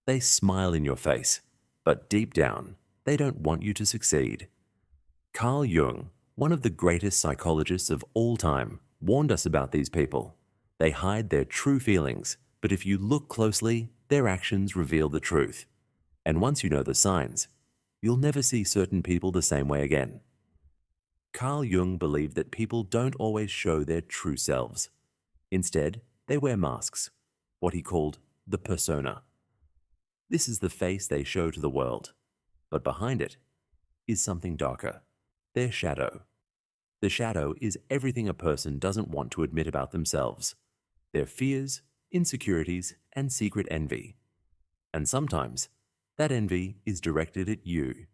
They smile in your face, but deep down, they don't want you to succeed. Carl Jung, one of the greatest psychologists of all time, warned us about these people. They hide their true feelings, but if you look closely, their actions reveal the truth. And once you know the signs, you'll never see certain people the same way again. Carl Jung believed that people don't always show their true selves. Instead, they wear masks, what he called the persona. This is the face they show to the world, but behind it is something darker, their shadow. The shadow is everything a person doesn't want to admit about themselves, their fears, insecurities, and secret envy. And sometimes, that envy is directed at you.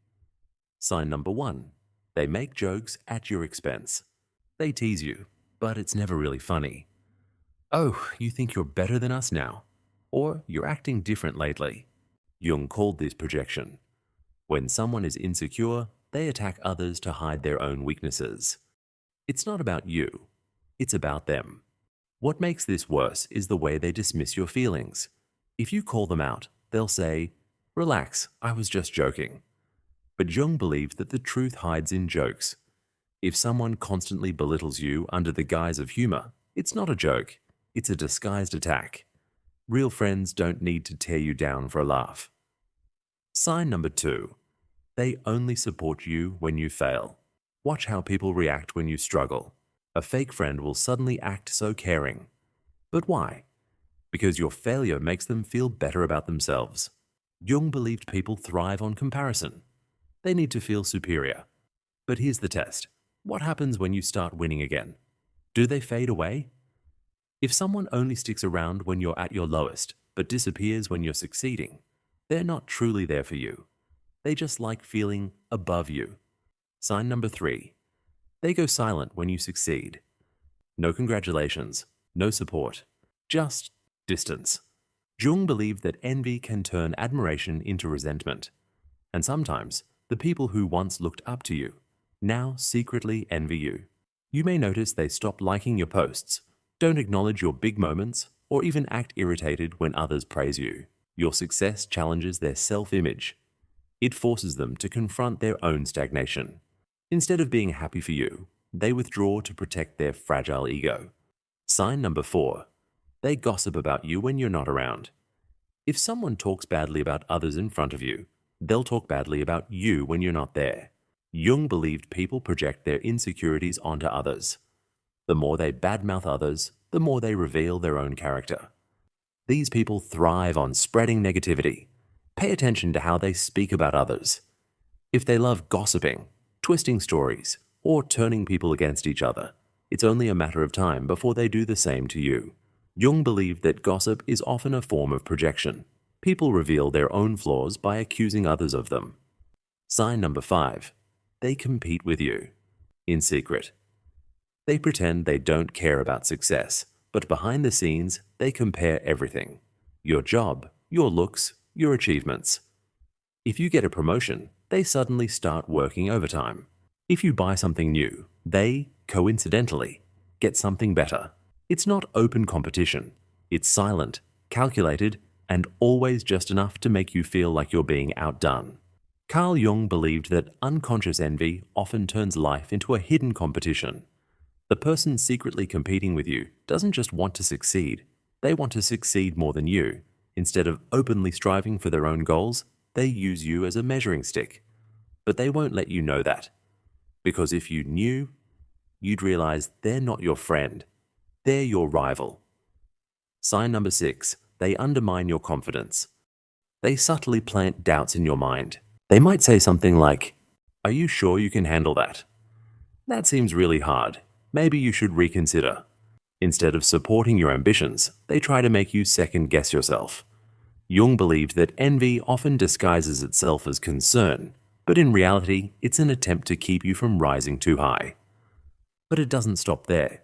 Sign number 1. They make jokes at your expense. They tease you, but it's never really funny. Oh, you think you're better than us now? Or you're acting different lately. Jung called this projection. When someone is insecure, they attack others to hide their own weaknesses. It's not about you, it's about them. What makes this worse is the way they dismiss your feelings. If you call them out, they'll say, "Relax, I was just joking." But Jung believed that the truth hides in jokes. If someone constantly belittles you under the guise of humor, it's not a joke, it's a disguised attack. Real friends don't need to tear you down for a laugh. Sign number 2. They only support you when you fail. Watch how people react when you struggle. A fake friend will suddenly act so caring. But why? Because your failure makes them feel better about themselves. Jung believed people thrive on comparison. They need to feel superior. But here's the test. What happens when you start winning again? Do they fade away? If someone only sticks around when you're at your lowest, but disappears when you're succeeding, they're not truly there for you. They just like feeling above you. Sign number 3. They go silent when you succeed. No congratulations, no support, just distance. Jung believed that envy can turn admiration into resentment. And sometimes, the people who once looked up to you now secretly envy you. You may notice they stop liking your posts, don't acknowledge your big moments, or even act irritated when others praise you. Your success challenges their self-image. It forces them to confront their own stagnation. Instead of being happy for you, they withdraw to protect their fragile ego. Sign number 4. They gossip about you when you're not around. If someone talks badly about others in front of you, they'll talk badly about you when you're not there. Jung believed people project their insecurities onto others. The more they badmouth others, the more they reveal their own character. These people thrive on spreading negativity. Pay attention to how they speak about others. If they love gossiping, twisting stories, or turning people against each other, it's only a matter of time before they do the same to you. Jung believed that gossip is often a form of projection. People reveal their own flaws by accusing others of them. Sign number 5. They compete with you. In secret. They pretend they don't care about success, but behind the scenes, they compare everything. Your job, your looks, your achievements. If you get a promotion, they suddenly start working overtime. If you buy something new, they, coincidentally, get something better. It's not open competition. It's silent, calculated, and always just enough to make you feel like you're being outdone. Carl Jung believed that unconscious envy often turns life into a hidden competition. The person secretly competing with you doesn't just want to succeed, they want to succeed more than you. Instead of openly striving for their own goals, they use you as a measuring stick. But they won't let you know that. Because if you knew, you'd realize they're not your friend, they're your rival. Sign number 6. They undermine your confidence. They subtly plant doubts in your mind. They might say something like, "Are you sure you can handle that? That seems really hard. Maybe you should reconsider." Instead of supporting your ambitions, they try to make you second-guess yourself. Jung believed that envy often disguises itself as concern, but in reality, it's an attempt to keep you from rising too high. But it doesn't stop there.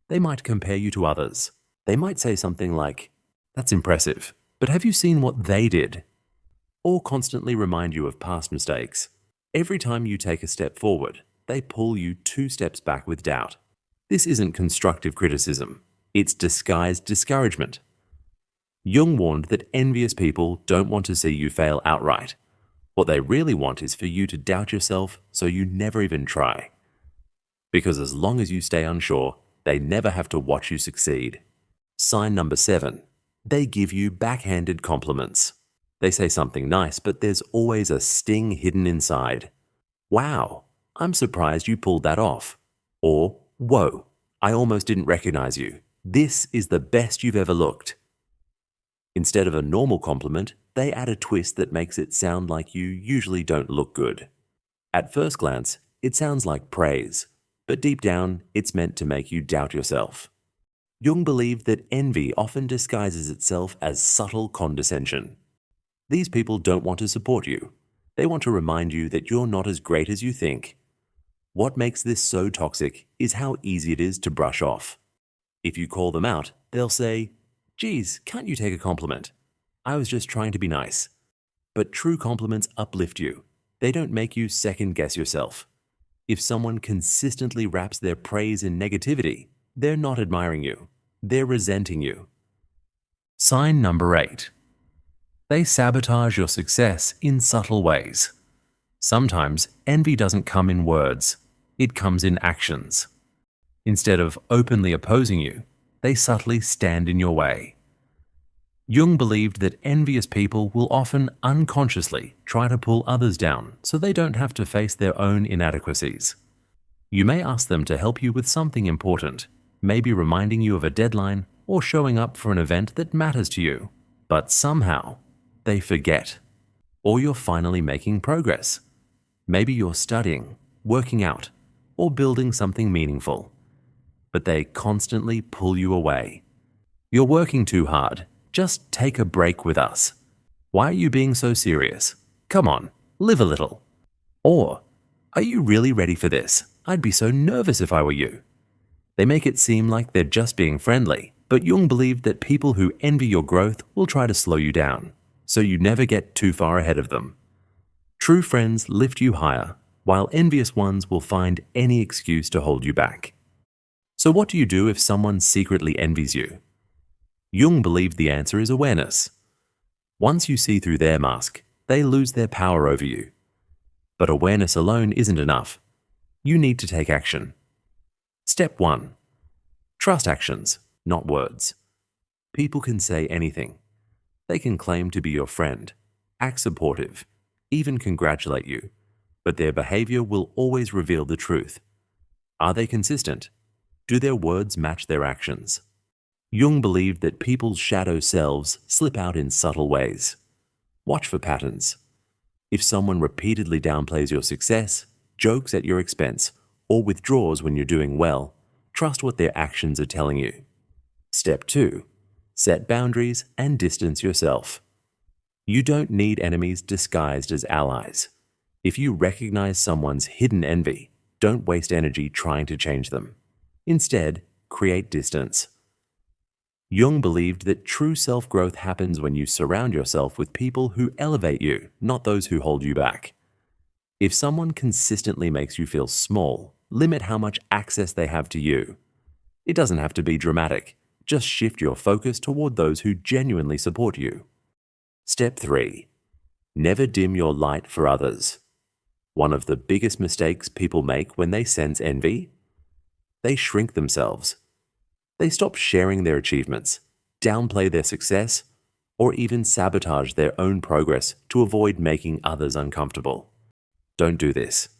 They might compare you to others. They might say something like, "That's impressive, but have you seen what they did?" Or constantly remind you of past mistakes. Every time you take a step forward, they pull you 2 steps back with doubt. This isn't constructive criticism. It's disguised discouragement. Jung warned that envious people don't want to see you fail outright. What they really want is for you to doubt yourself so you never even try. Because as long as you stay unsure, they never have to watch you succeed. Sign number 7. They give you backhanded compliments. They say something nice, but there's always a sting hidden inside. Wow, I'm surprised you pulled that off. Or, whoa, I almost didn't recognize you. This is the best you've ever looked. Instead of a normal compliment, they add a twist that makes it sound like you usually don't look good. At first glance, it sounds like praise, but deep down, it's meant to make you doubt yourself. Jung believed that envy often disguises itself as subtle condescension. These people don't want to support you. They want to remind you that you're not as great as you think. What makes this so toxic is how easy it is to brush off. If you call them out, they'll say, "Geez, can't you take a compliment? I was just trying to be nice." But true compliments uplift you. They don't make you second-guess yourself. If someone consistently wraps their praise in negativity, they're not admiring you. They're resenting you. Sign number 8. They sabotage your success in subtle ways. Sometimes envy doesn't come in words. It comes in actions. Instead of openly opposing you, they subtly stand in your way. Jung believed that envious people will often unconsciously try to pull others down so they don't have to face their own inadequacies. You may ask them to help you with something important, maybe reminding you of a deadline or showing up for an event that matters to you, but somehow they forget. Or you're finally making progress. Maybe you're studying, working out, or building something meaningful, but they constantly pull you away. You're working too hard. Just take a break with us. Why are you being so serious? Come on, live a little. Or, are you really ready for this? I'd be so nervous if I were you. They make it seem like they're just being friendly, but Jung believed that people who envy your growth will try to slow you down, so you never get too far ahead of them. True friends lift you higher, while envious ones will find any excuse to hold you back. So what do you do if someone secretly envies you? Jung believed the answer is awareness. Once you see through their mask, they lose their power over you. But awareness alone isn't enough. You need to take action. Step 1. Trust actions, not words. People can say anything. They can claim to be your friend, act supportive, even congratulate you, but their behavior will always reveal the truth. Are they consistent? Do their words match their actions? Jung believed that people's shadow selves slip out in subtle ways. Watch for patterns. If someone repeatedly downplays your success, jokes at your expense, or withdraws when you're doing well, trust what their actions are telling you. Step 2. Set boundaries and distance yourself. You don't need enemies disguised as allies. If you recognize someone's hidden envy, don't waste energy trying to change them. Instead, create distance. Jung believed that true self-growth happens when you surround yourself with people who elevate you, not those who hold you back. If someone consistently makes you feel small, limit how much access they have to you. It doesn't have to be dramatic. Just shift your focus toward those who genuinely support you. Step 3. Never dim your light for others. One of the biggest mistakes people make when they sense envy? They shrink themselves. They stop sharing their achievements, downplay their success, or even sabotage their own progress to avoid making others uncomfortable. Don't do this.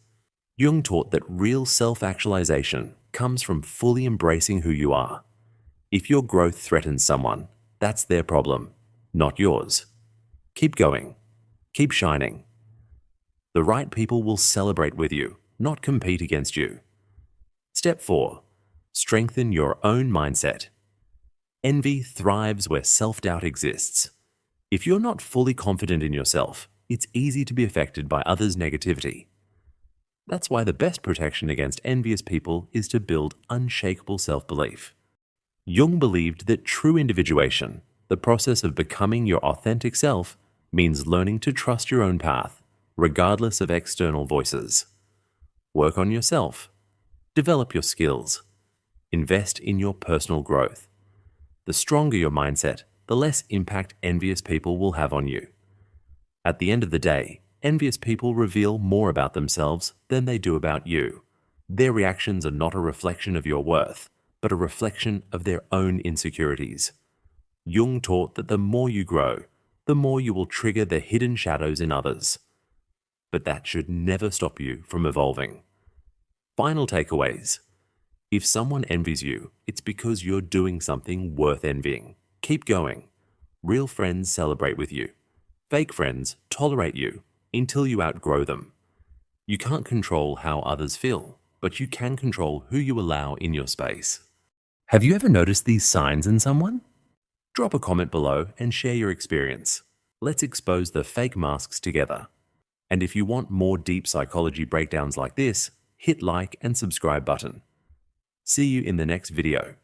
Jung taught that real self-actualization comes from fully embracing who you are. If your growth threatens someone, that's their problem, not yours. Keep going. Keep shining. The right people will celebrate with you, not compete against you. Step 4. Strengthen your own mindset. Envy thrives where self-doubt exists. If you're not fully confident in yourself, it's easy to be affected by others' negativity. That's why the best protection against envious people is to build unshakable self-belief. Jung believed that true individuation, the process of becoming your authentic self, means learning to trust your own path, regardless of external voices. Work on yourself. Develop your skills. Invest in your personal growth. The stronger your mindset, the less impact envious people will have on you. At the end of the day, envious people reveal more about themselves than they do about you. Their reactions are not a reflection of your worth, but a reflection of their own insecurities. Jung taught that the more you grow, the more you will trigger the hidden shadows in others. But that should never stop you from evolving. Final takeaways. If someone envies you, it's because you're doing something worth envying. Keep going. Real friends celebrate with you. Fake friends tolerate you until you outgrow them. You can't control how others feel, but you can control who you allow in your space. Have you ever noticed these signs in someone? Drop a comment below and share your experience. Let's expose the fake masks together. And if you want more deep psychology breakdowns like this, hit like and subscribe button. See you in the next video.